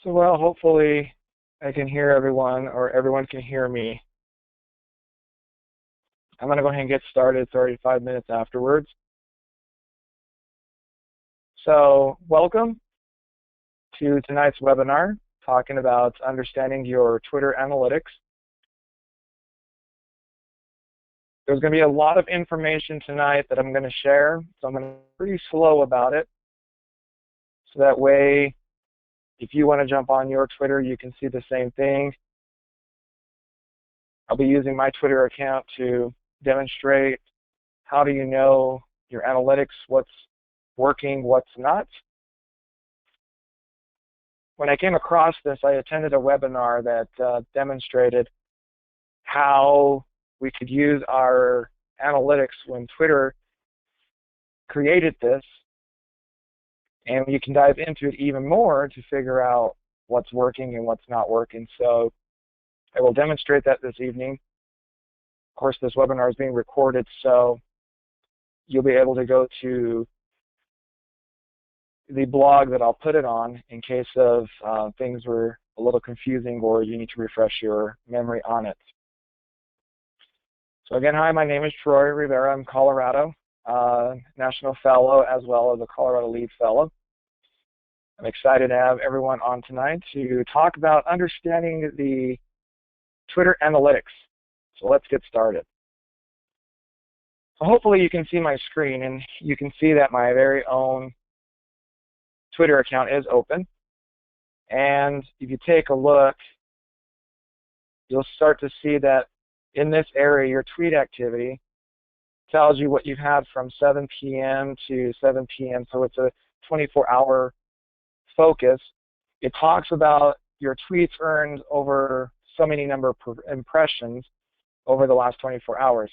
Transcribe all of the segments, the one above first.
So, well, hopefully I can hear everyone, or everyone can hear me. I'm going to go ahead and get started 35 minutes afterwards. So, welcome to tonight's webinar, talking about understanding your Twitter analytics. There's going to be a lot of information tonight that I'm going to share, so I'm going to be pretty slow about it. So that way, if you want to jump on your Twitter, you can see the same thing. I'll be using my Twitter account to demonstrate how do you know your analytics, what's working, what's not. When I came across this, I attended a webinar that demonstrated how we could use our analytics when Twitter created this, and you can dive into it even more to figure out what's working and what's not working. So I will demonstrate that this evening. Of course, this webinar is being recorded, so you'll be able to go to the blog that I'll put it on in case of things were a little confusing or you need to refresh your memory on it. So again, hi, my name is Troy Rivera. I'm Colorado National Fellow as well as a Colorado Lead Fellow. I'm excited to have everyone on tonight to talk about understanding the Twitter analytics. So let's get started. So hopefully you can see my screen and you can see that my very own Twitter account is open. And if you take a look, you'll start to see that in this area, your tweet activity tells you what you've had from 7 p.m. to 7 p.m. So it's a 24-hour focus. It talks about your tweets earned over so many number of impressions over the last 24 hours.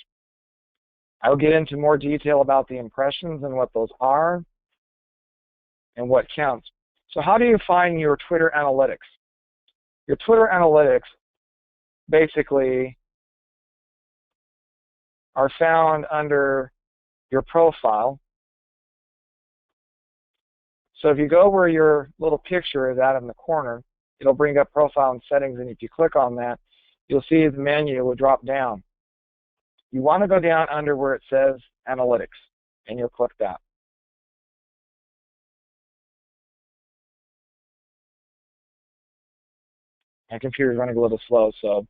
I'll get into more detail about the impressions and what those are and what counts. So how do you find your Twitter analytics? Your Twitter analytics basically are found under your profile. So if you go where your little picture is at in the corner, it'll bring up profile and settings, and if you click on that, you'll see the menu will drop down. You want to go down under where it says analytics, and you'll click that. My computer's running a little slow, so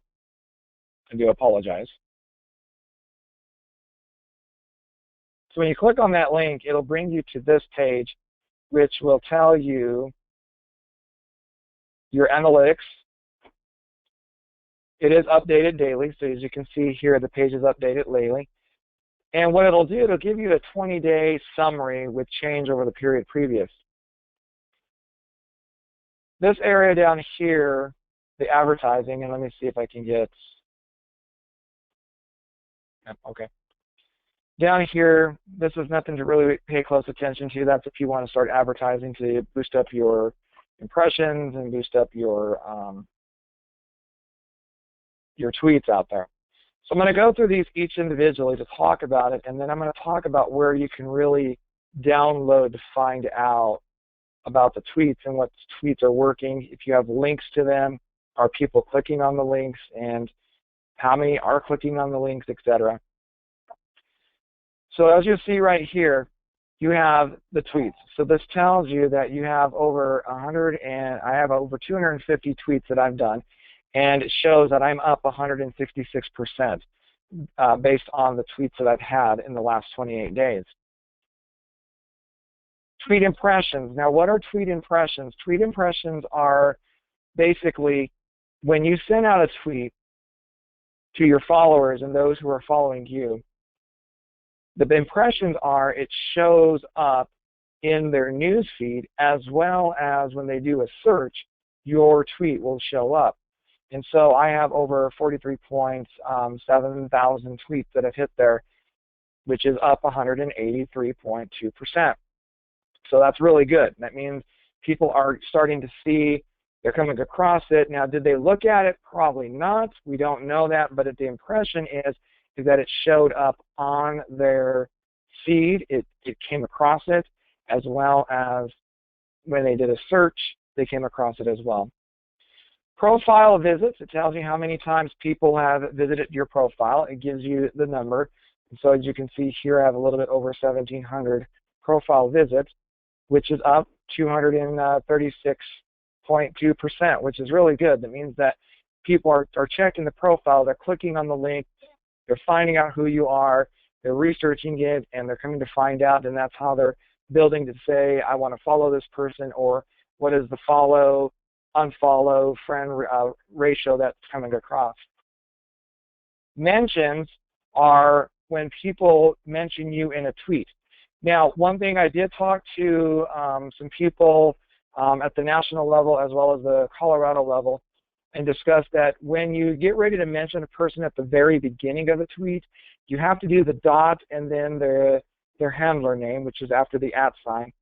I do apologize. So when you click on that link, it'll bring you to this page, which will tell you your analytics. It is updated daily, so as you can see here, the page is updated daily. And what it'll do, it'll give you a 20-day summary with change over the period previous. This area down here, the advertising, and let me see if I can get, okay. Down here, this is nothing to really pay close attention to. That's if you want to start advertising to boost up your impressions and boost up your tweets out there. So I'm going to go through these each individually to talk about it, and then I'm going to talk about where you can really download to find out about the tweets and what tweets are working. If you have links to them, are people clicking on the links, and how many are clicking on the links, etc. So as you see right here, you have the tweets. So this tells you that you have over 250 tweets that I've done, and it shows that I'm up 166% based on the tweets that I've had in the last 28 days. Tweet impressions. Now, what are tweet impressions? Tweet impressions are basically when you send out a tweet to your followers and those who are following you, the impressions are it shows up in their news feed, as well as when they do a search, your tweet will show up. And so I have over 43,700 tweets that have hit there, which is up 183.2%. So that's really good. That means people are starting to see, they're coming across it. Now, did they look at it? Probably not. We don't know that, but the impression is that it showed up on their feed. It came across it, as well as when they did a search, they came across it as well. Profile visits, it tells you how many times people have visited your profile. It gives you the number. And so as you can see here, I have a little bit over 1,700 profile visits, which is up 236.2%, which is really good. That means that people are checking the profile, they're clicking on the link, they're finding out who you are, they're researching it, and they're coming to find out, and that's how they're building to say, I want to follow this person, or what is the follow, unfollow, friend ratio that's coming across. Mentions are when people mention you in a tweet. Now, one thing I did talk to some people at the national level as well as the Colorado level and discuss that when you get ready to mention a person at the very beginning of a tweet, you have to do the dot and then their handler name, which is after the @ sign.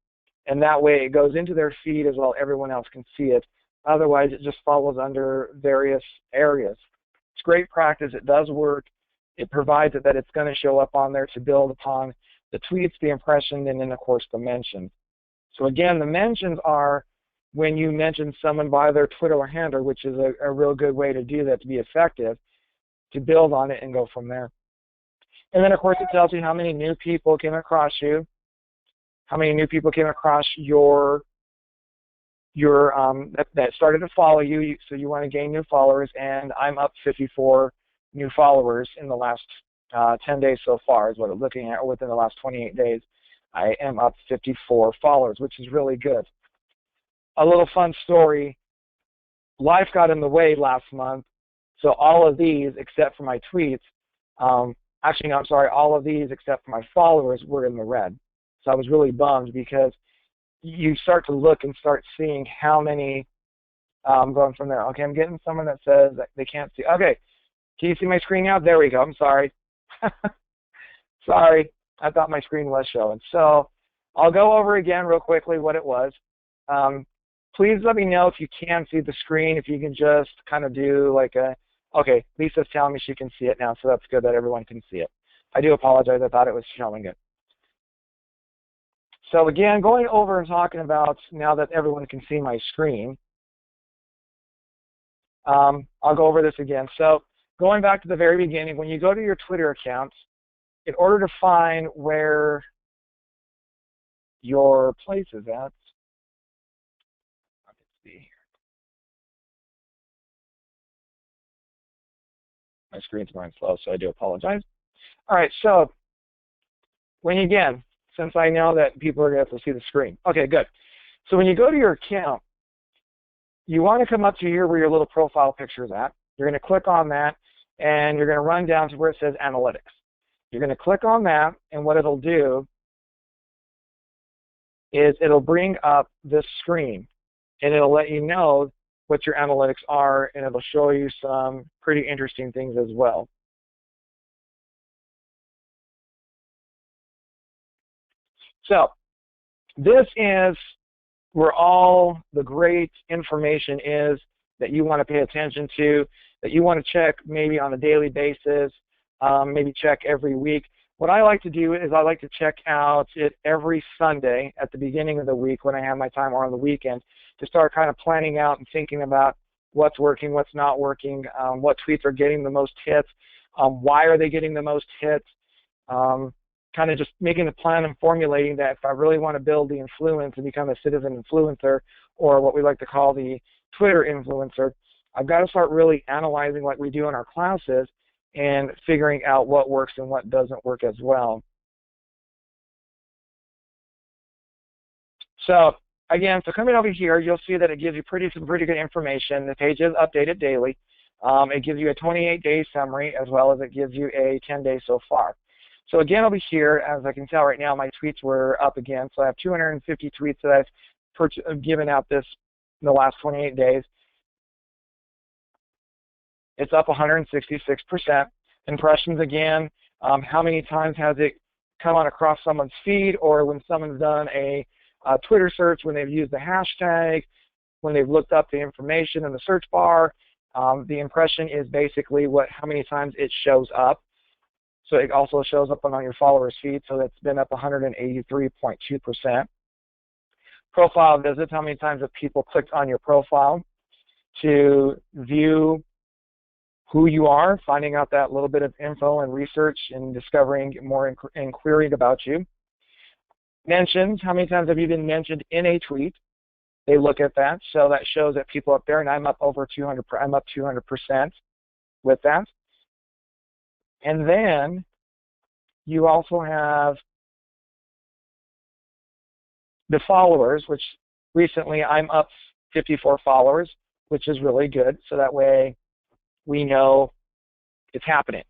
And that way it goes into their feed as well, everyone else can see it. Otherwise, it just follows under various areas. It's great practice. It does work. It provides it that it's going to show up on there to build upon the tweets, the impression, and then, of course, the mentions. So, again, the mentions are when you mention someone by their Twitter handle, which is a real good way to do that, to be effective, to build on it and go from there. And then, of course, it tells you how many new people came across you, how many new people came across that started to follow you, so you want to gain new followers, and I'm up 54 new followers in the last 10 days so far is what I'm looking at. Within the last 28 days, I am up 54 followers, which is really good. A little fun story, life got in the way last month, so all of these, except for my tweets, actually, no, I'm sorry, all of these except for my followers were in the red. So I was really bummed because you start to look and start seeing how many going from there. Okay, I'm getting someone that says that they can't see. Okay, can you see my screen now? There we go. I'm sorry. Sorry, I thought my screen was showing. So I'll go over again real quickly what it was. Please let me know if you can see the screen, if you can just kind of do like a, okay, Lisa's telling me she can see it now, so that's good that everyone can see it. I do apologize. I thought it was showing it. So again, going over and talking about now that everyone can see my screen, I'll go over this again. So going back to the very beginning, when you go to your Twitter account, in order to find where your place is at, let's see here. My screen's going slow, so I do apologize. All right, so when you, again, since I know that people are going to have to see the screen. Okay, good. So when you go to your account, you want to come up to here where your little profile picture is at. You're going to click on that, and you're going to run down to where it says Analytics. You're going to click on that, and what it'll do is it'll bring up this screen, and it'll let you know what your analytics are, and it'll show you some pretty interesting things as well. So this is where all the great information is that you want to pay attention to, that you want to check maybe on a daily basis, maybe check every week. What I like to do is I like to check out it every Sunday at the beginning of the week when I have my time, or on the weekend, to start kind of planning out and thinking about what's working, what's not working, what tweets are getting the most hits, why are they getting the most hits, kind of just making a plan and formulating that if I really want to build the influence and become a citizen influencer, or what we like to call the Twitter influencer, I've got to start really analyzing like we do in our classes and figuring out what works and what doesn't work as well. So again, so coming over here, you'll see that it gives you some pretty good information. The page is updated daily. It gives you a 28-day summary, as well as it gives you a 10-day so far. So again, over here, as I can tell right now, my tweets were up again. So I have 250 tweets that I've given out in the last 28 days. It's up 166%. Impressions again, how many times has it come on across someone's feed, or when someone's done a Twitter search, when they've used the hashtag, when they've looked up the information in the search bar. The impression is basically how many times it shows up. So it also shows up on your followers' feed, so that's been up 183.2%. Profile visits, how many times have people clicked on your profile to view who you are, finding out that little bit of info and research and discovering more and querying about you. Mentions, how many times have you been mentioned in a tweet? They look at that, so that shows that people up there, and I'm up over 200%, I'm up 200% with that. And then you also have the followers, which recently I'm up 54 followers, which is really good, so that way we know it's happening,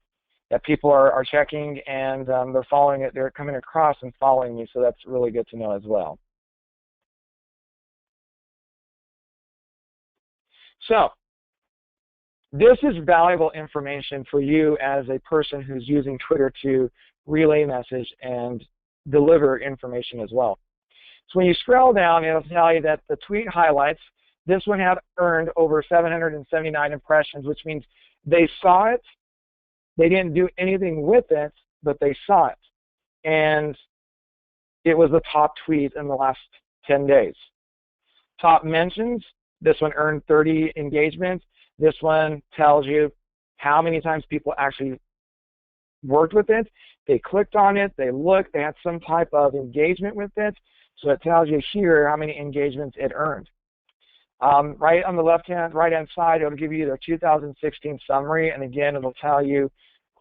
that people are checking and they're following it, they're coming across and following me, so that's really good to know as well. So this is valuable information for you as a person who's using Twitter to relay message and deliver information as well. So when you scroll down, it'll tell you that the tweet highlights, this one had earned over 779 impressions, which means they saw it, they didn't do anything with it, but they saw it. And it was the top tweet in the last 10 days. Top mentions, this one earned 30 engagements. This one tells you how many times people actually worked with it. They clicked on it, they looked, they had some type of engagement with it. So it tells you here how many engagements it earned. Right on the right-hand side, it'll give you their 2016 summary, and again, it'll tell you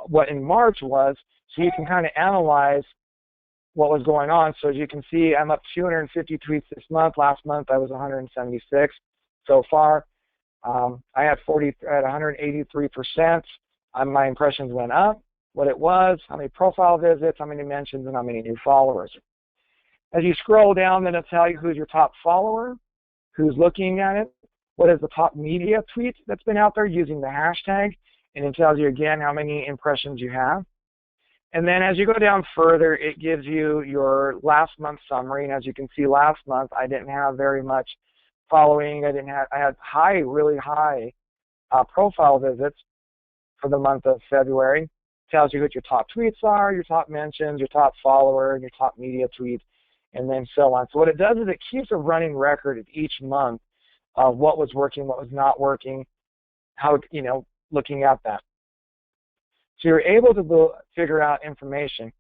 what in March was, so you can kind of analyze what was going on. So as you can see, I'm up 250 tweets this month. Last month, I was 176 so far. I had 183%. My impressions went up, what it was, how many profile visits, how many mentions, and how many new followers. As you scroll down, then it'll tell you who's your top follower, who's looking at it, what is the top media tweet that's been out there using the hashtag, and it tells you again how many impressions you have. And then as you go down further, it gives you your last month summary, and as you can see, last month I didn't have very much following. I had really high profile visits for the month of February. It tells you what your top tweets are, your top mentions, your top follower, and your top media tweets, and then so on. So what it does is it keeps a running record of each month of what was working, what was not working, how, looking at that. So you're able to figure out information.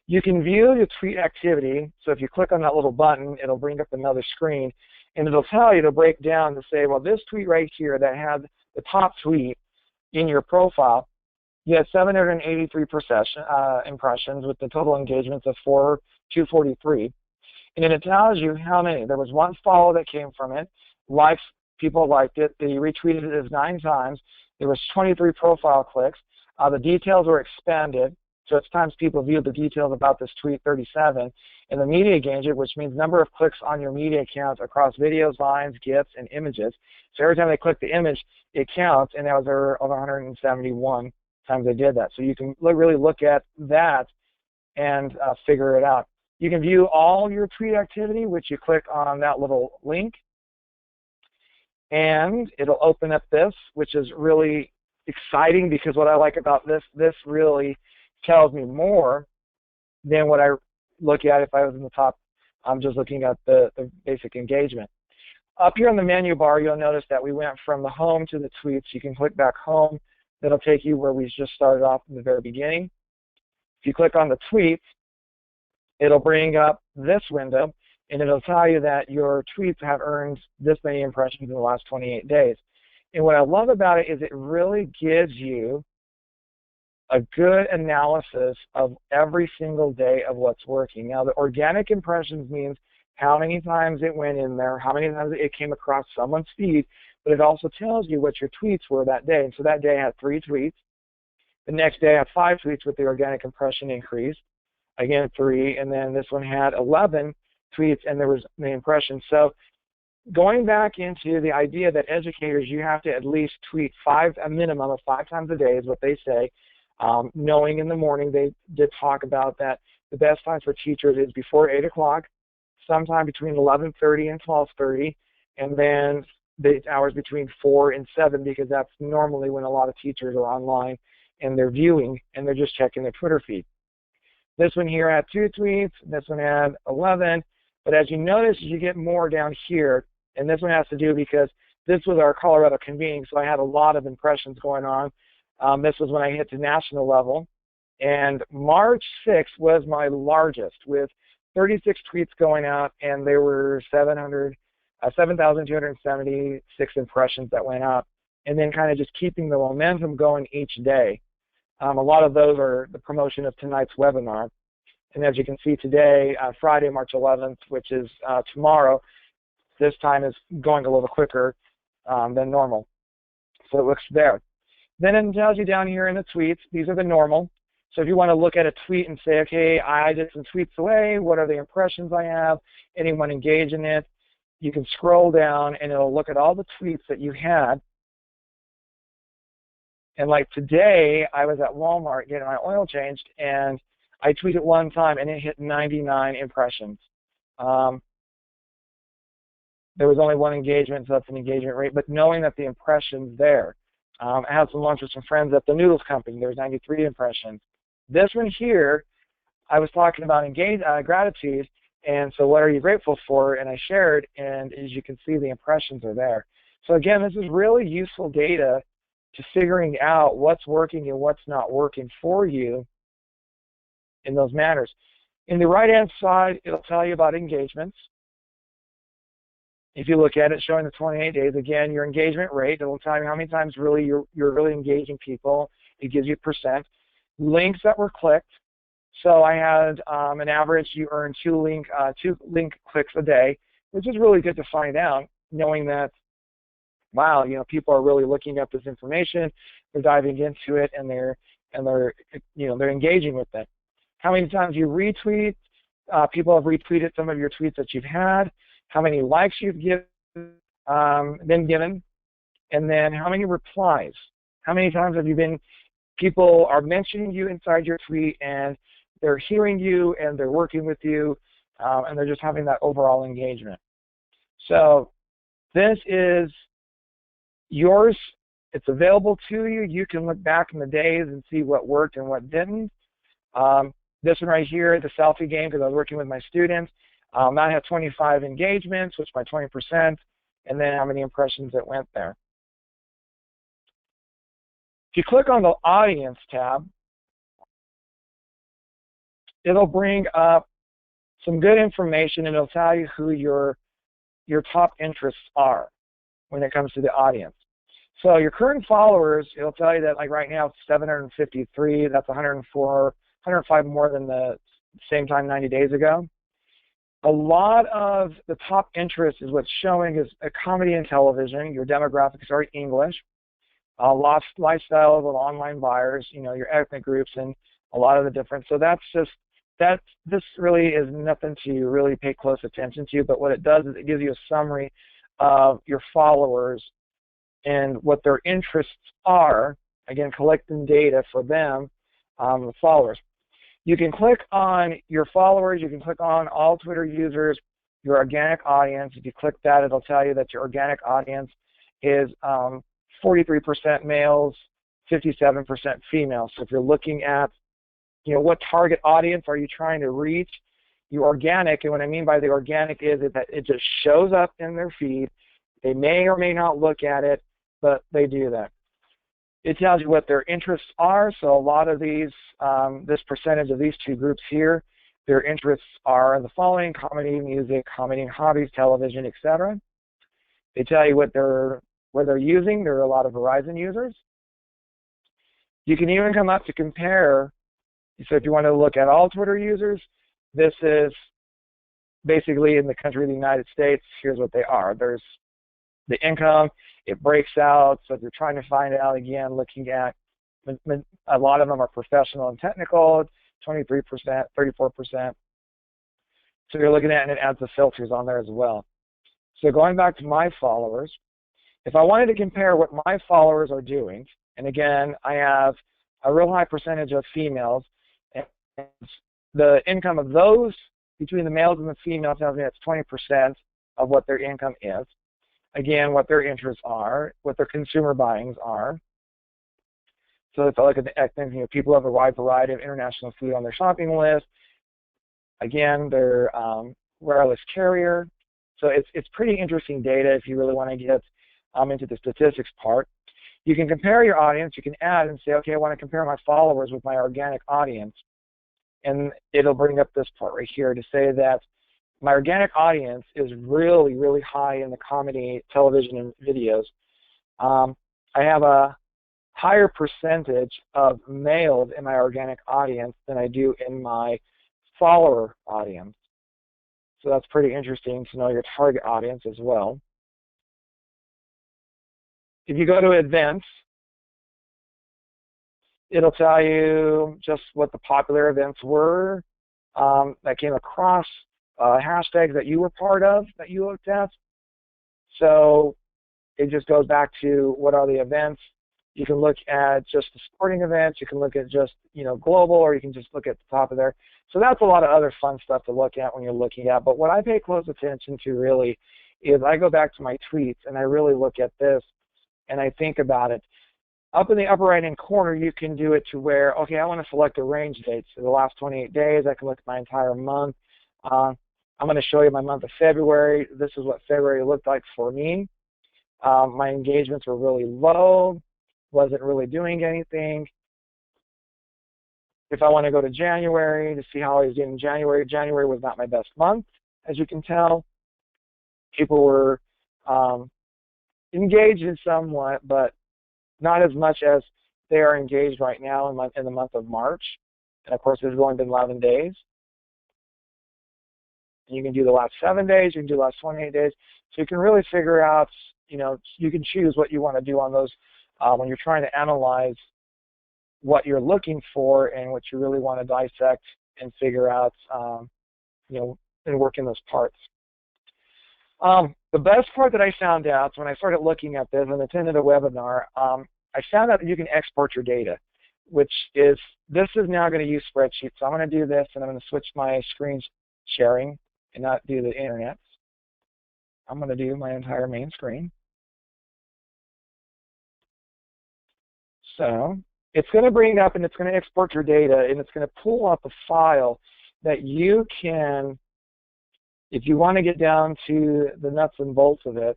You can view your tweet activity. So if you click on that little button, it'll bring up another screen, and it'll tell you to break down to say, well, this tweet right here that had the top tweet in your profile, you had 783 impressions with the total engagements of 243. And then it tells you how many. There was one follow that came from it. Likes, people liked it. They retweeted it as 9 times. There was 23 profile clicks. The details were expanded. So it's times people viewed the details about this tweet 37. And the media engagement, which means number of clicks on your media account across videos, lines, GIFs, and images. So every time they click the image, it counts, and that was over 171 times they did that. So you can really look at that and figure it out. You can view all your tweet activity, which you click on that little link, and it'll open up this, which is really exciting, because what I like about this really tells me more than what I look at if I was in the top. I'm just looking at the basic engagement. Up here in the menu bar, you'll notice that we went from the home to the tweets. You can click back home. That'll take you where we just started off in the very beginning. If you click on the tweets, it'll bring up this window, and it'll tell you that your tweets have earned this many impressions in the last 28 days. And what I love about it is it really gives you a good analysis of every single day of what's working. Now, the organic impressions means how many times it went in there, how many times it came across someone's feed, but it also tells you what your tweets were that day. And so that day I had 3 tweets. The next day I had 5 tweets with the organic impression increase. Again, 3, and then this one had 11 tweets, and there was the impression. So going back into the idea that educators, you have to at least tweet a minimum of 5 times a day is what they say. Knowing in the morning, they did talk about that the best time for teachers is before 8 o'clock, sometime between 11:30 and 12:30, and then the hours between 4 and 7, because that's normally when a lot of teachers are online and they're viewing and they're just checking their Twitter feed. This one here had 2 tweets. This one had 11. But as you notice, as you get more down here, and this one has to do because this was our Colorado convening, so I had a lot of impressions going on. This was when I hit the national level. And March 6th was my largest, with 36 tweets going out, and there were 7,276 impressions that went out, and then kind of just keeping the momentum going each day. A lot of those are the promotion of tonight's webinar. And as you can see today, Friday, March 11th, which is tomorrow, this time is going a little quicker than normal. So it looks there. Then it tells you down here in the tweets, these are the normal. So if you want to look at a tweet and say, okay, I did some tweets away, what are the impressions I have, anyone engage in it, you can scroll down and it'll look at all the tweets that you had. And like today, I was at Walmart getting my oil changed, and I tweeted one time and it hit 99 impressions. There was only one engagement, so that's an engagement rate, but knowing that the impression's there. I had some lunch with some friends at the noodles company. There was 93 impressions. This one here, I was talking about gratitude, and so what are you grateful for? And I shared, and as you can see, the impressions are there. So again, this is really useful data to figuring out what's working and what's not working for you in those matters. In the right-hand side, it'll tell you about engagements. If you look at it, showing the 28 days, again, your engagement rate, it'll tell you how many times really you're really engaging people. It gives you percent. Links that were clicked. So I had an average, you earn two link clicks a day, which is really good to find out, knowing that, wow, you know, people are really looking up this information, they're diving into it, and they're engaging with it. How many times you retweet? People have retweeted some of your tweets that you've had. How many likes you've been given, and then how many replies. How many times have you been, people are mentioning you inside your tweet, and they're hearing you, and they're working with you, and they're just having that overall engagement. So this is yours. It's available to you. You can look back in the days and see what worked and what didn't. This one right here, the selfie game, because I was working with my students. I had 25 engagements, which by 20%, and then how many impressions that went there. If you click on the Audience tab, it'll bring up some good information, and it'll tell you who your top interests are when it comes to the audience. So your current followers, it'll tell you that like right now it's 753. That's 105 more than the same time 90 days ago. A lot of the top interest is what's showing is a comedy and television. Your demographics are English. Lifestyles of online buyers, you know, your ethnic groups, and a lot of the different. So this really is nothing to really pay close attention to, but what it does is it gives you a summary of your followers and what their interests are, again, collecting data for them, the followers. You can click on your followers, you can click on all Twitter users, your organic audience. If you click that, it'll tell you that your organic audience is 43% males, 57% females. So if you're looking at, you know, what target audience are you trying to reach, your organic, and what I mean by the organic is that it just shows up in their feed. They may or may not look at it, but they do that. It tells you what their interests are. So a lot of these, this percentage of these two groups here, their interests are the following: comedy, music, comedy, hobbies, television, etc. They tell you what they're using. There are a lot of Verizon users. You can even come up to compare. So if you want to look at all Twitter users, this is basically in the country of the United States. Here's what they are. There's the income. It breaks out. So if you're trying to find out, again, looking at, a lot of them are professional and technical, 23%, 34%. So you're looking at, and it adds the filters on there as well. So going back to my followers, if I wanted to compare what my followers are doing, and again, I have a real high percentage of females, and the income of those between the males and the females tells me that's 20% of what their income is. Again, what their interests are, what their consumer buyings are. So if I look at the things, you know, people have a wide variety of international food on their shopping list. Again, their wireless carrier. So it's pretty interesting data if you really want to get into the statistics part. You can compare your audience. You can add and say, okay, I want to compare my followers with my organic audience. And it'll bring up this part right here to say that my organic audience is really, really high in the comedy, television, and videos. I have a higher percentage of males in my organic audience than I do in my follower audience. So that's pretty interesting to know your target audience as well. If you go to events, it'll tell you just what the popular events were that came across, hashtags that you were part of that you looked at. So it just goes back to what are the events. You can look at just the sporting events. You can look at just, global, or you can just look at the top of there. So that's a lot of other fun stuff to look at when you're looking at. But what I pay close attention to really is I go back to my tweets and I really look at this and I think about it. Up in the upper right-hand corner, you can do it to where, okay, I want to select a range date. So the last 28 days, I can look at my entire month. I'm going to show you my month of February. This is what February looked like for me. My engagements were really low. Wasn't really doing anything. If I want to go to January to see how I was doing in January, January was not my best month, as you can tell. People were engaged in somewhat, but not as much as they are engaged right now in the month of March. And of course, it's only been 11 days. And you can do the last 7 days, you can do the last 28 days. So you can really figure out, you can choose what you want to do on those when you're trying to analyze what you're looking for and what you really want to dissect and figure out, and work in those parts. The best part that I found out when I started looking at this and attended a webinar, I found out that you can export your data, which is, this is now going to use spreadsheets. So I'm going to do this, and I'm going to switch my screen sharing and not do the internet. I'm going to do my entire main screen. So it's going to bring up and it's going to export your data, and it's going to pull up a file that you can, if you want to get down to the nuts and bolts of it.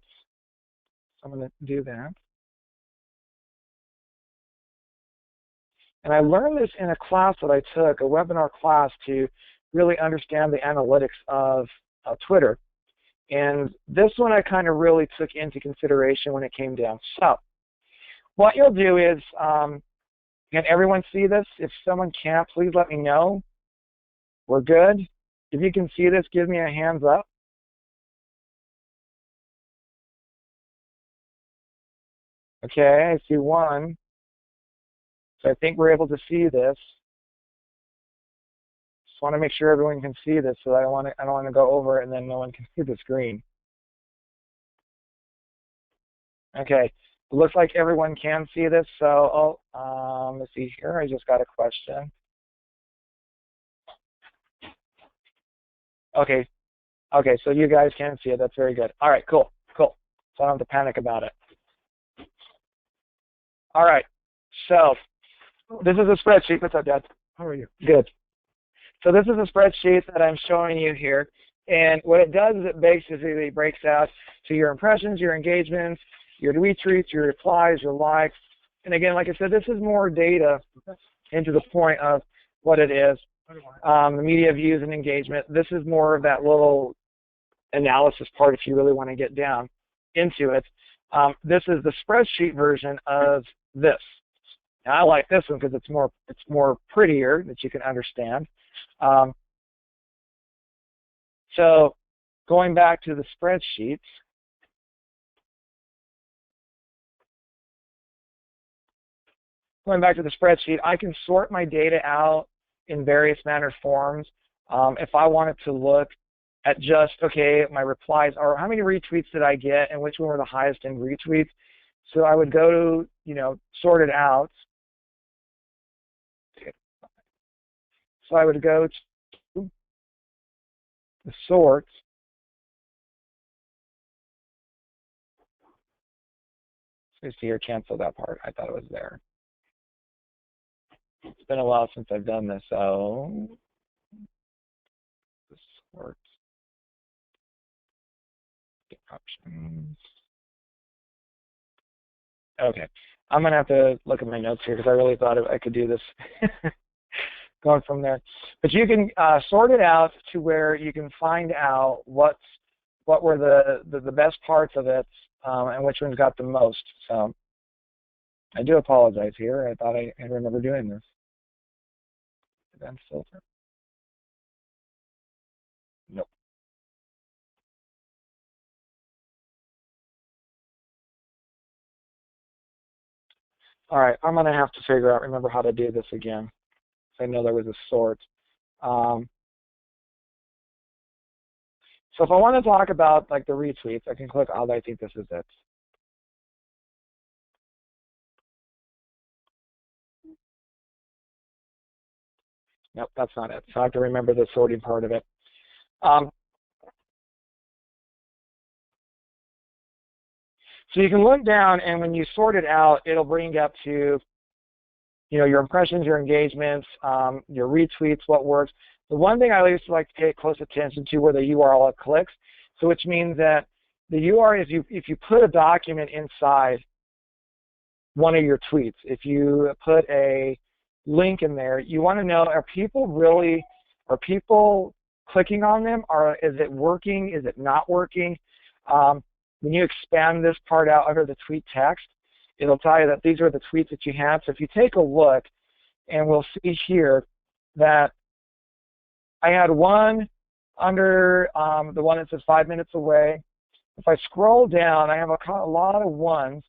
So I'm going to do that. And I learned this in a class that I took, a webinar class, to really understand the analytics of Twitter. And this one I kind of really took into consideration when it came down. So what you'll do is, can everyone see this? If someone can't, please let me know. We're good. If you can see this, give me a hands up. Okay, I see one. So I think we're able to see this. Just want to make sure everyone can see this, so I don't want to go over it and then no one can see the screen. Okay, it looks like everyone can see this. So, let's see here. I just got a question. Okay, so you guys can see it. That's very good. All right, cool. So I don't have to panic about it. All right, so this is a spreadsheet. What's up, Dad? How are you? Good. So this is a spreadsheet that I'm showing you here. And what it does is it basically breaks out to your impressions, your engagements, your retweets, your replies, your likes. And again, like I said, this is more data into the point of what it is. The media views and engagement. This is more of that little analysis part if you really want to get down into it. This is the spreadsheet version of this. Now, I like this one because it's more prettier that you can understand. So going back to the spreadsheets, I can sort my data out in various manner forms. If I wanted to look at just, okay, my replies are how many retweets did I get and which one were the highest in retweets. So I would go to, sort it out. So I would go to the sort. Let's see here, cancel that part. I thought it was there. It's been a while since I've done this, so the sort. Options. Okay, I'm gonna have to look at my notes here because I really thought I could do this going from there. But you can sort it out to where you can find out what were the best parts of it and which ones got the most. So I do apologize here. I thought I remember doing this. Event filter. Nope. All right, I'm going to have to remember how to do this again. I know there was a sort. So if I want to talk about like the retweets, I can click, oh, I think this is it. Nope, that's not it. So I have to remember the sorting part of it. So you can look down, and when you sort it out, it'll bring up to, you know, your impressions, your engagements, your retweets, what works. The one thing I always like to pay close attention to were the URL clicks. So which means that the URL is if you put a document inside one of your tweets, if you put a link in there, you want to know, are people clicking on them? Is it working? Is it not working? When you expand this part out under the tweet text, it'll tell you that these are the tweets that you have. So if you take a look, and we'll see here that I had one under the one that says 5 minutes away. If I scroll down, I have a lot of ones.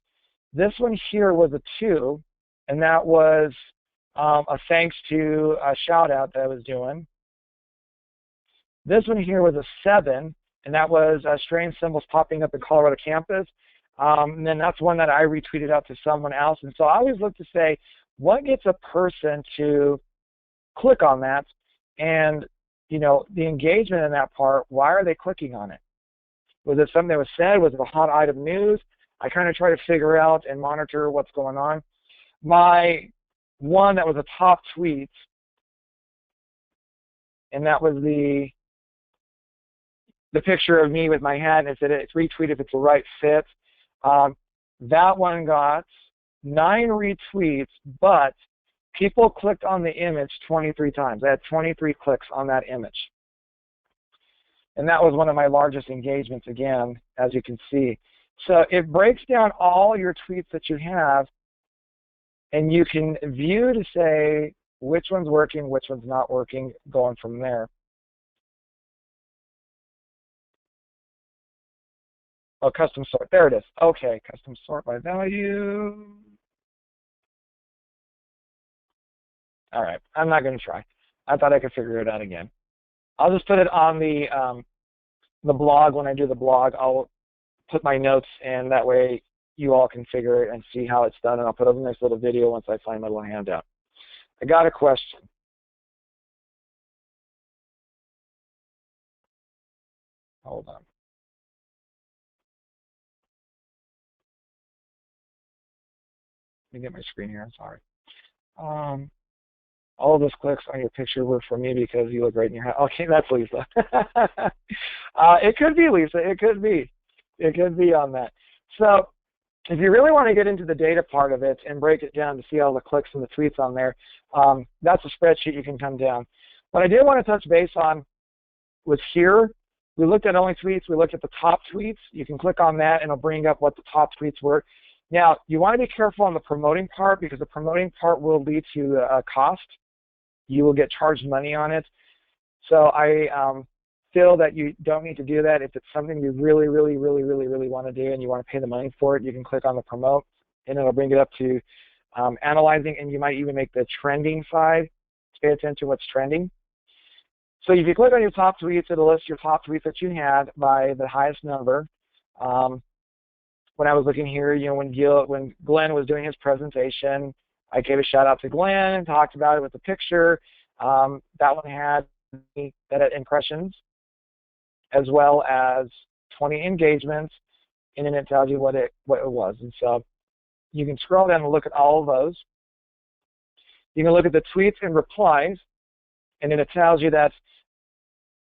This one here was a 2, and that was a thanks to a shout out that I was doing. This one here was a 7, and that was strange symbols popping up in Colorado campus. And then that's one that I retweeted out to someone else. And so I always look to say, what gets a person to click on that? And, you know, the engagement in that part, why are they clicking on it? Was it something that was said? Was it a hot item news? I kind of try to figure out and monitor what's going on. My one that was a top tweet, and that was the picture of me with my hat, and it said it's retweet if it's the right fit. That one got 9 retweets, but people clicked on the image 23 times. I had 23 clicks on that image. And that was one of my largest engagements, again, as you can see. So it breaks down all your tweets that you have, and you can view to say which one's working, which one's not working, going from there. Oh, custom sort. There it is. Okay, custom sort by value. All right, I'm not going to try. I thought I could figure it out again. I'll just put it on the blog. When I do the blog, I'll put my notes in. That way you all can figure it and see how it's done, and I'll put up a nice little video once I find my little handout. I got a question. Hold on. Let me get my screen here. I'm sorry. All of those clicks on your picture were for me because you look great in your hat. Okay, that's Lisa. It could be Lisa. It could be. It could be on that. So if you really want to get into the data part of it and break it down to see all the clicks and the tweets on there, that's a spreadsheet you can come down. What I did want to touch base on was here. We looked at only tweets. We looked at the top tweets. You can click on that, and it'll bring up what the top tweets were. Now, you want to be careful on the promoting part, because the promoting part will lead to a cost. You will get charged money on it. So I feel that you don't need to do that. If it's something you really want to do and you want to pay the money for it, you can click on the promote, and it'll bring it up to analyzing, and you might even make the trending side. Pay attention to what's trending. So if you click on your top tweets, it'll list your top tweets that you had by the highest number. When I was looking here, you know, when Glenn was doing his presentation, I gave a shout out to Glenn and talked about it with the picture. That one had impressions as well as 20 engagements, and then it tells you what it was. And so you can scroll down and look at all of those. You can look at the tweets and replies, and then it tells you that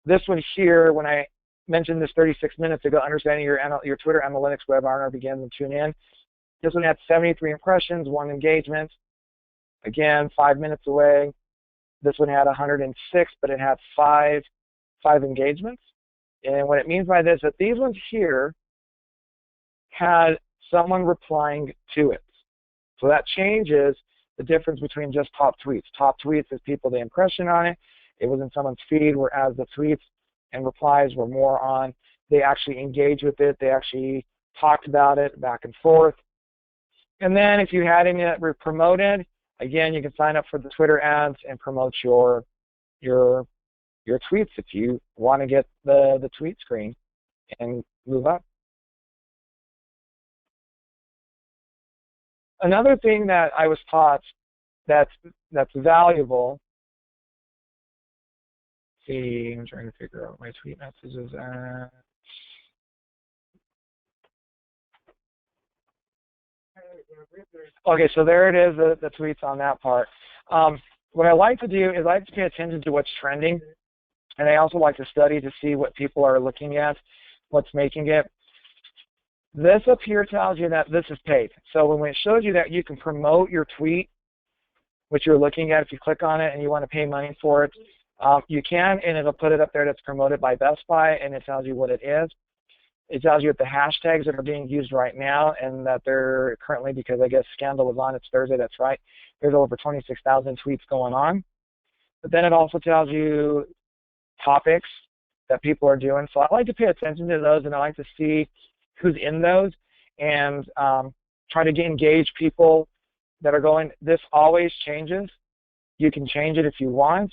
this one here, when I mentioned this 36 minutes ago, understanding your Twitter analytics webinar begins and tune in. This one had 73 impressions, 1 engagement. Again, 5 minutes away. This one had 106, but it had five engagements. And what it means by this is that these ones here had someone replying to it. So that changes the difference between just top tweets. Top tweets is people, the impression on it. It was in someone's feed, whereas the tweets and replies were more on, they actually engaged with it. They actually talked about it back and forth. And then if you had any that were promoted, again, you can sign up for the Twitter ads and promote your tweets if you want to get the tweet screen and move up. Another thing that I was taught that's valuable. Let's see, I'm trying to figure out my tweet messages. Okay, so there it is, the tweets on that part. What I like to do is I like to pay attention to what's trending, and I also like to study to see what people are looking at, what's making it. This up here tells you that this is paid. So when it shows you that you can promote your tweet, which you're looking at, if you click on it and you want to pay money for it, you can, and it'll put it up there that's promoted by Best Buy, and it tells you what it is. It tells you what the hashtags that are being used right now, and that they're currently, because I guess Scandal was on, it's Thursday, that's right, there's over 26,000 tweets going on. But then it also tells you topics that people are doing. So I like to pay attention to those, and I like to see who's in those, and try to engage people that are going. This always changes. You can change it if you want.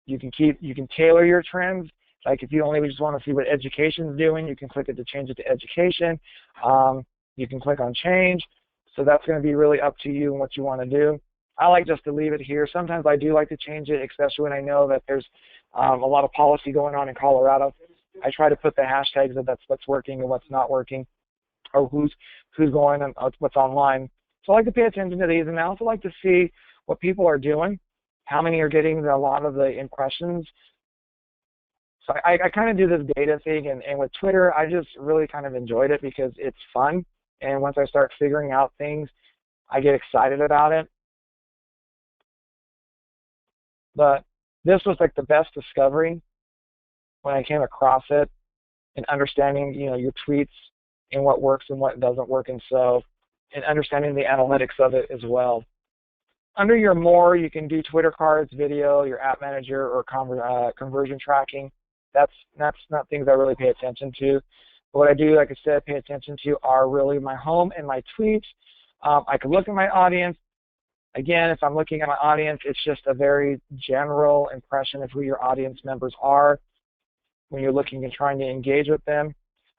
You can tailor your trends. Like if you only just want to see what education is doing, you can click it to change it to education. You can click on change. So that's going to be really up to you and what you want to do. I like just to leave it here. Sometimes I do like to change it, especially when I know that there's a lot of policy going on in Colorado. I try to put the hashtags of that's what's working and what's not working, or who's going and what's online. So I like to pay attention to these, and I also like to see what people are doing, how many are getting a lot of the impressions. So I kind of do this data thing, and with Twitter, I just really kind of enjoyed it because it's fun, and once I start figuring out things, I get excited about it. But this was like the best discovery when I came across it, and understanding, your tweets and what works and what doesn't work, and understanding the analytics of it as well. Under your more, you can do Twitter cards, video, your app manager, or conversion tracking. That's not things I really pay attention to. But what I do, like I said, pay attention to are really my home and my tweets. I can look at my audience. Again, if I'm looking at my audience, it's just a very general impression of who your audience members are when you're looking and trying to engage with them.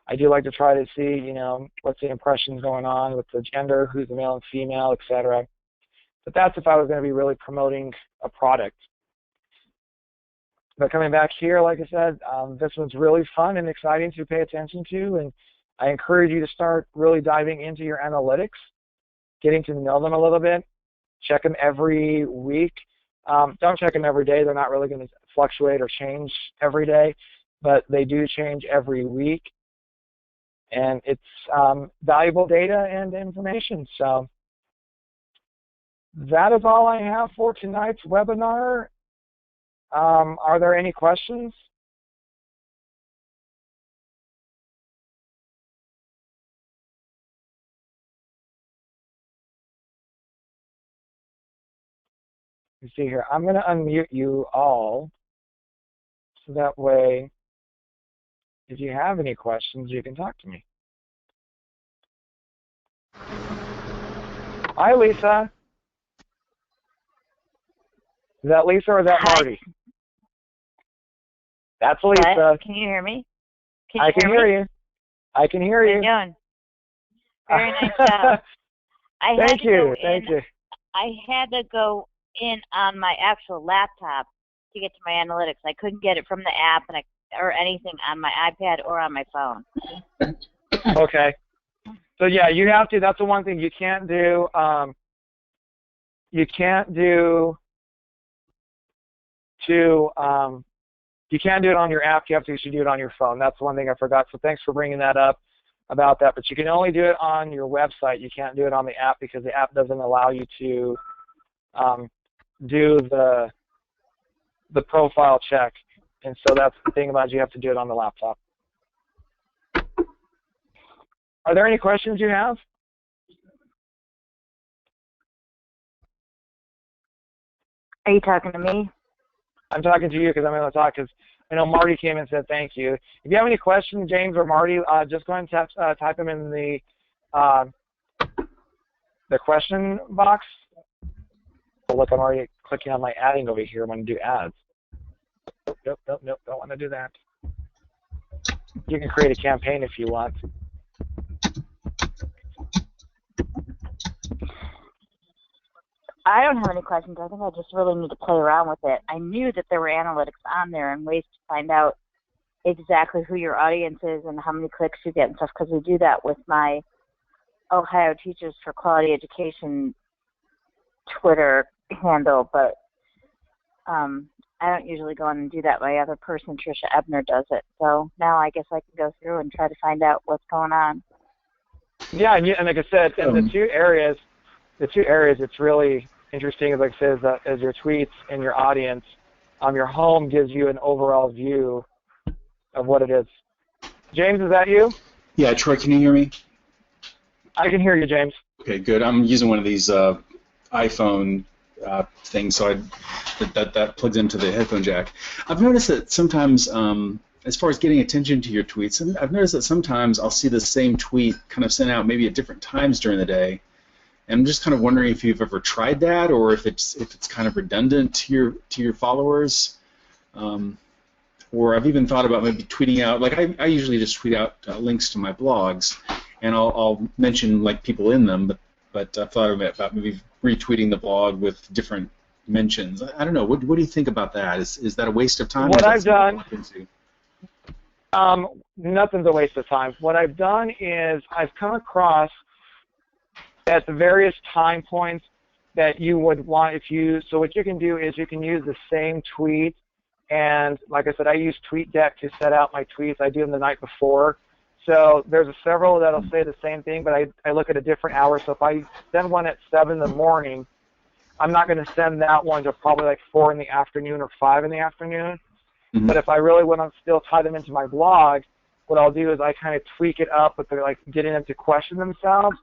I do like to try to see, what's the impressions going on with the gender, who's the male and female, etc. But that's if I was going to be really promoting a product. But coming back here, like I said, this one's really fun and exciting to pay attention to, and I encourage you to start really diving into your analytics, getting to know them a little bit. Check them every week. Don't check them every day. They're not really going to fluctuate or change every day, but they do change every week. And it's valuable data and information. So that is all I have for tonight's webinar. Are there any questions? You see here, I'm going to unmute you all, so that way, if you have any questions, you can talk to me. Hi, Lisa. Is that Lisa or is that Marty? That's Lisa. What? Can you hear me? I can hear you. I can hear you. How are you doing? Very nice job. Thank you. Thank you. I had to go in on my actual laptop to get to my analytics. I couldn't get it from the app or anything on my iPad or on my phone. Okay. So yeah, you have to. That's the one thing you can't do. You can't do to you can't do it on your app. You have to actually do it on your phone. That's one thing I forgot. So thanks for bringing that up about that. But you can only do it on your website. You can't do it on the app because the app doesn't allow you to do the profile check. And so that's the thing about it. You have to do it on the laptop. Are there any questions you have? Are you talking to me? I'm talking to you because I'm going to talk because I know Marty came and said thank you. If you have any questions, James or Marty, just go ahead and type them in the question box. Oh, look, I'm already clicking on my adding over here. I'm going to do ads. Nope, don't want to do that. You can create a campaign if you want. I don't have any questions. I think I just really need to play around with it. I knew that there were analytics on there and ways to find out exactly who your audience is and how many clicks you get and stuff, because we do that with my Ohio Teachers for Quality Education Twitter handle, but I don't usually go on and do that. My other person, Trisha Ebner, does it. So now I guess I can go through and try to find out what's going on. Yeah, and like I said, in the two areas, it's really interesting, like I said, is your tweets and your audience. Your home gives you an overall view of what it is. James, is that you? Yeah, Troy, can you hear me? I can hear you, James. Okay, good. I'm using one of these iPhone things, so that plugs into the headphone jack. I've noticed that sometimes, as far as getting attention to your tweets, I've noticed that sometimes I'll see the same tweet kind of sent out maybe at different times during the day. And I'm just kind of wondering if you've ever tried that, or if it's kind of redundant to your followers, or I've even thought about maybe tweeting out. Like I usually just tweet out links to my blogs, and I'll mention like people in them. But I've thought about maybe retweeting the blog with different mentions. I don't know. What do you think about that? Is that a waste of time? What I've done. Nothing's a waste of time. What I've done is I've come across at the various time points that you would want so what you can do is you can use the same tweet, and like I said, I use TweetDeck to set out my tweets. I do them the night before. So there's several that'll say the same thing, but I look at a different hour. So if I send one at 7 in the morning, I'm not going to send that one to probably like 4 in the afternoon or 5 in the afternoon. Mm-hmm. But if I really want to still tie them into my blog, what I'll do is I kind of tweak it up with like getting them to question themselves.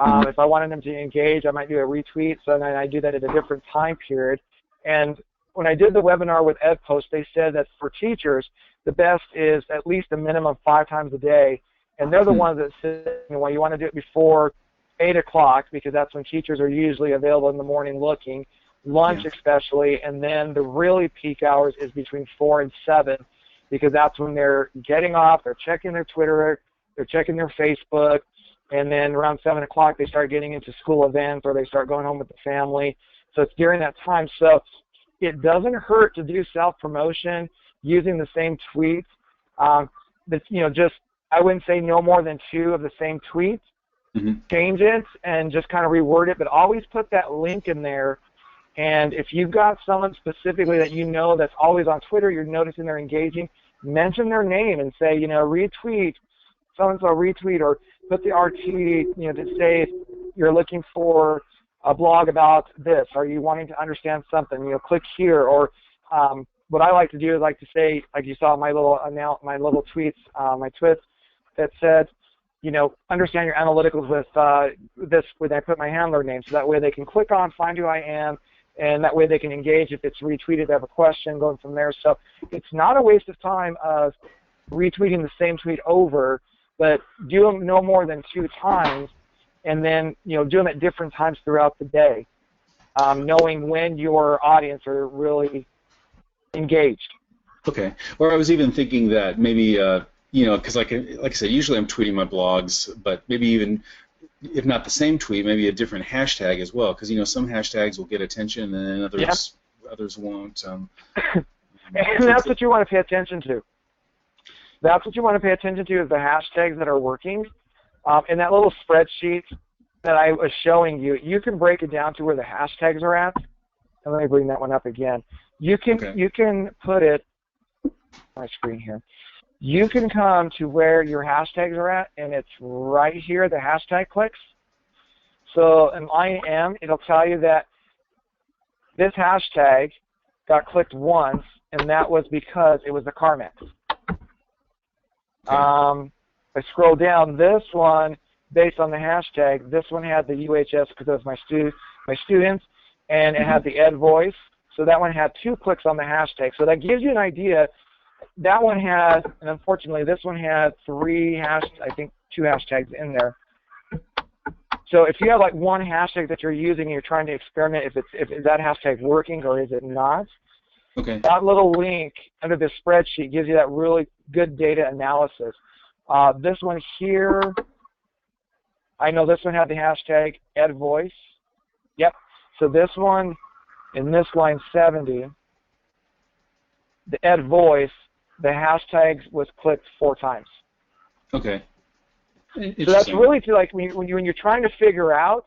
If I wanted them to engage, I might do a retweet, so then I do that at a different time period. And when I did the webinar with EdPost, they said that for teachers, the best is at least a minimum 5 times a day, and they're the ones that say, well, you want to do it before 8 o'clock, because that's when teachers are usually available in the morning looking, lunch especially, and then the really peak hours is between 4 and 7, because that's when they're getting off, they're checking their Twitter, they're checking their Facebook, and then around 7 o'clock they start getting into school events or they start going home with the family. So it's during that time. So it doesn't hurt to do self-promotion using the same tweets. Just I wouldn't say no more than 2 of the same tweets. Mm-hmm. Change it and just kind of reword it, but always put that link in there. And if you've got someone specifically that you know that's always on Twitter, you're noticing they're engaging, mention their name and say, retweet, so-and-so retweet, or put the RT, to say you're looking for a blog about this. Are you wanting to understand something? Click here. Or what I like to do is like to say, like you saw my little tweets, my tweets that said, understand your analyticals with this when I put my handler name, so that way they can click on, find who I am, and that way they can engage if it's retweeted, they have a question, going from there. So it's not a waste of time of retweeting the same tweet over, but do them no more than 2 times, and then do them at different times throughout the day, knowing when your audience are really engaged. Okay. Or I was even thinking that maybe, because like I said, usually I'm tweeting my blogs, but maybe even, if not the same tweet, maybe a different hashtag as well, because some hashtags will get attention and others won't. And that's what you want to pay attention to. That's what you want to pay attention to, is the hashtags that are working. In that little spreadsheet that I was showing you, you can break it down to where the hashtags are at. And let me bring that one up again. You can put it my screen here. You can come to where your hashtags are at, and it's right here, the hashtag clicks. So in line M, it'll tell you that this hashtag got clicked once, and that was because it was a Carmex. I scroll down, this one, based on the hashtag, this one had the UHS because it was my students, and it had the Ed voice. So that one had 2 clicks on the hashtag. So that gives you an idea. That one had, and unfortunately, this one had 2 hashtags in there. So if you have like one hashtag that you're using and you're trying to experiment if that hashtag working or is it not, that little link under the spreadsheet gives you that really good data analysis. This one here, I know this one had the hashtag EdVoice. Yep. So this one, in this line 70, the EdVoice, the hashtag was clicked 4 times. Okay. So that's really like when you're trying to figure out,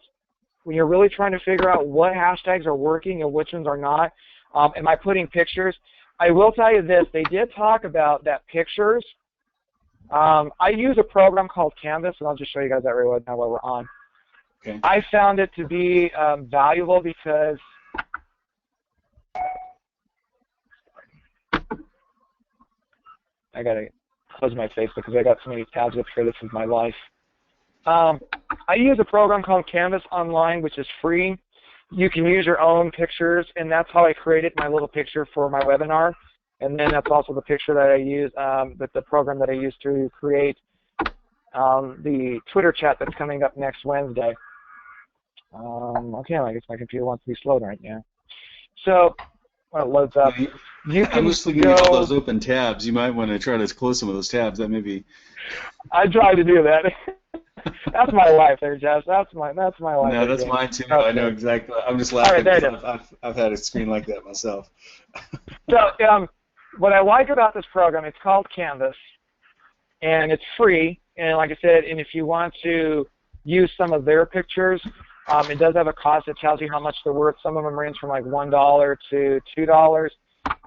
when you're really trying to figure out what hashtags are working and which ones are not. Am I putting pictures? I will tell you this. They did talk about that pictures. I use a program called Canvas, and I'll just show you guys that right now while we're on. Okay. I found it to be valuable because I got to close my face because I got so many tabs up here. This is my life. I use a program called Canvas online, which is free. You can use your own pictures, and that's how I created my little picture for my webinar. And then that's also the picture that I use, the program that I use to create the Twitter chat that's coming up next Wednesday. Okay, I guess my computer wants to be slowed right now. So, when it loads up, I'm just looking at all those open tabs. You might want to try to close some of those tabs. That may be. I try to do that. That's my life there, Jess. That's my life. No, that's mine too. Okay. I know exactly. I'm just laughing because I've had a screen like that myself. So, what I like about this program, it's called Canvas, and it's free. And like I said, and if you want to use some of their pictures, it does have a cost. It tells you how much they're worth. Some of them range from like $1 to $2.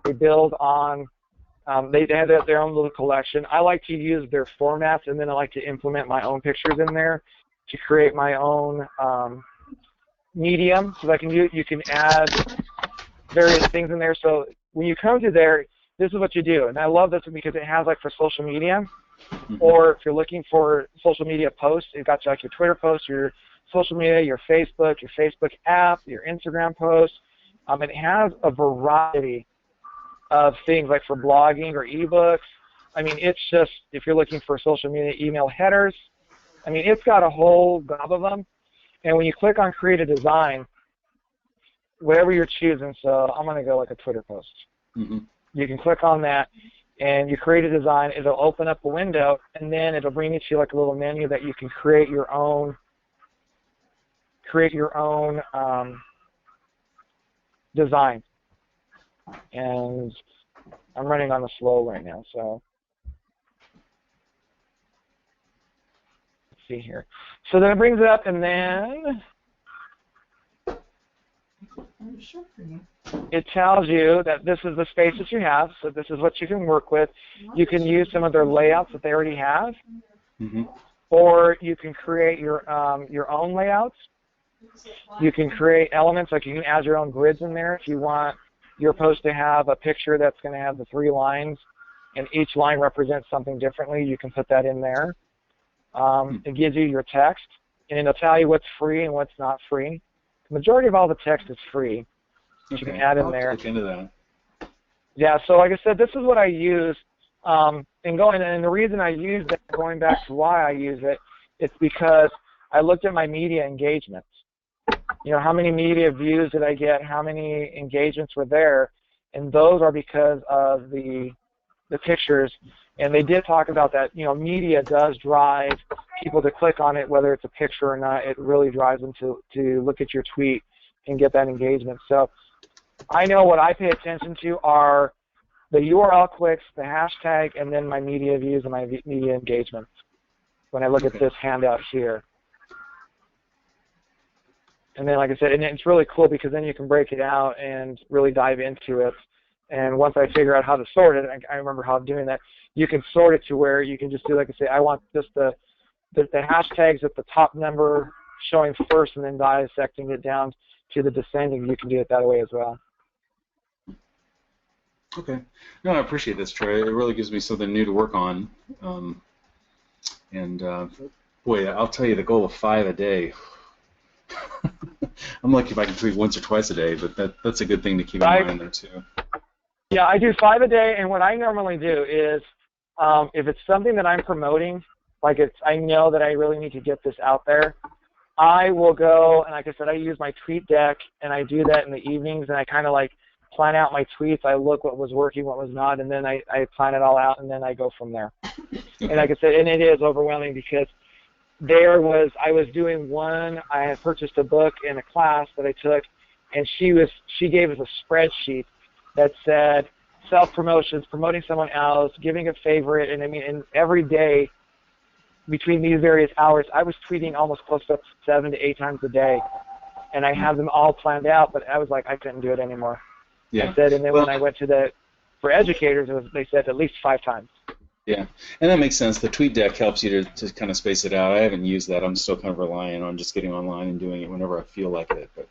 They build on. They have their own little collection. I like to use their formats, and then I like to implement my own pictures in there to create my own medium. So that you can add various things in there. So when you come to there, this is what you do. And I love this because it has like for social media, or if you're looking for social media posts, you've got like your Twitter posts, your social media, your Facebook app, your Instagram posts. It has a variety of things like for blogging or ebooks. I mean, it's just, if you're looking for social media email headers, I mean, it's got a whole gob of them. And when you click on create a design, whatever you're choosing, so I'm going to go like a Twitter post. You can click on that, and you create a design. It'll open up a window, and then it'll bring you to like a little menu that you can create your own design. And I'm running on the slow right now, so let's see here. So then it brings it up, and then it tells you that this is the space that you have, so this is what you can work with. You can use some of their layouts that they already have, or you can create your own layouts. You can create elements, like you can add your own grids in there if you want your post to have a picture that's going to have the 3 lines, and each line represents something differently. You can put that in there. It gives you your text, and it'll tell you what's free and what's not free. The majority of all the text is free. You can add in there. Look into that. Yeah, so like I said, this is what I use. And the reason I use that, going back to why I use it, it's because I looked at my media engagements. You know, how many media views did I get? How many engagements were there? And those are because of the pictures. And they did talk about that. You know, media does drive people to click on it, whether it's a picture or not. It really drives them to look at your tweet and get that engagement. So I know what I pay attention to are the URL clicks, the hashtag, and then my media views and my media engagements when I look at this handout here. And then, like I said, and it's really cool because then you can break it out and really dive into it. And once I figure out how to sort it, I remember how I'm doing that. You can sort it to where you can just do, like I say, I want just the hashtags at the top number showing first and then dissecting it down to the descending. You can do it that way as well. Okay. No, I appreciate this, Troy. It really gives me something new to work on. Boy, I'll tell you, the goal of 5 a day. I'm lucky if I can tweet once or twice a day, but that's a good thing to keep in mind there, too. Yeah, I do 5 a day, and what I normally do is if it's something that I'm promoting, like I know that I really need to get this out there, I will go, and like I said, I use my tweet deck, and I do that in the evenings, and I kind of like plan out my tweets. I look what was working, what was not, and then I plan it all out, and then I go from there. And like I said, and it is overwhelming because I was doing one, I had purchased a book in a class that I took, and she gave us a spreadsheet that said self-promotions, promoting someone else, giving a favorite, and I mean, and every day between these various hours, I was tweeting almost close to 7 to 8 times a day, and I have them all planned out, but I was like, I couldn't do it anymore. Yeah. I said, and then when I went for educators, they said at least 5 times. Yeah, and that makes sense. The tweet deck helps you to kind of space it out. I haven't used that. I'm still kind of relying on just getting online and doing it whenever I feel like it, but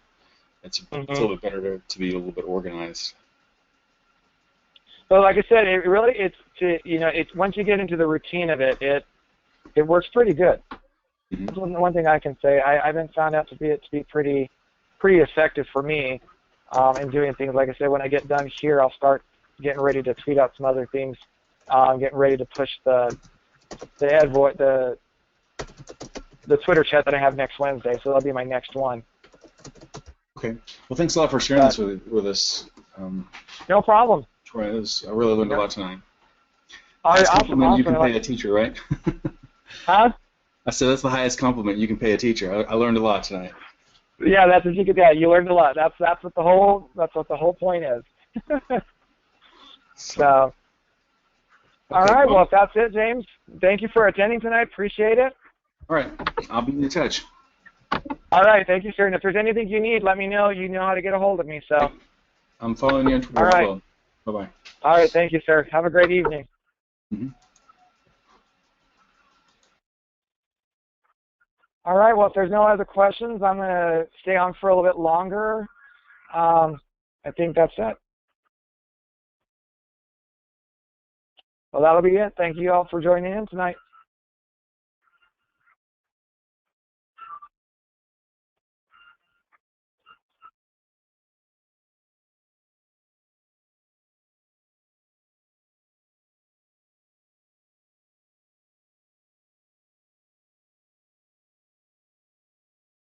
it's a little bit better to be a little bit organized. Well, like I said, once you get into the routine of it, it works pretty good. Mm-hmm. That's one thing I can say. I've been found out to be pretty effective for me in doing things. Like I said, when I get done here, I'll start getting ready to tweet out some other things. Getting ready to push the Twitter chat that I have next Wednesday, so that'll be my next one. Okay. Well, thanks a lot for sharing this with us. No problem. Troy, I really learned a lot tonight. All right, Compliment you can pay a teacher, right? Huh? I said that's the highest compliment you can pay a teacher. I learned a lot tonight. Yeah, that's what you could. Yeah, you learned a lot. That's what the whole point is. So. Okay, all right, well, if that's it, James, thank you for attending tonight. Appreciate it. All right, I'll be in touch. All right, thank you, sir. And if there's anything you need, let me know. You know how to get a hold of me. So. I'm following you on Twitter. All right. Bye-bye. All right, thank you, sir. Have a great evening. Mm-hmm. All right, well, if there's no other questions, I'm going to stay on for a little bit longer. I think that's it. Well, that'll be it. Thank you all for joining in tonight.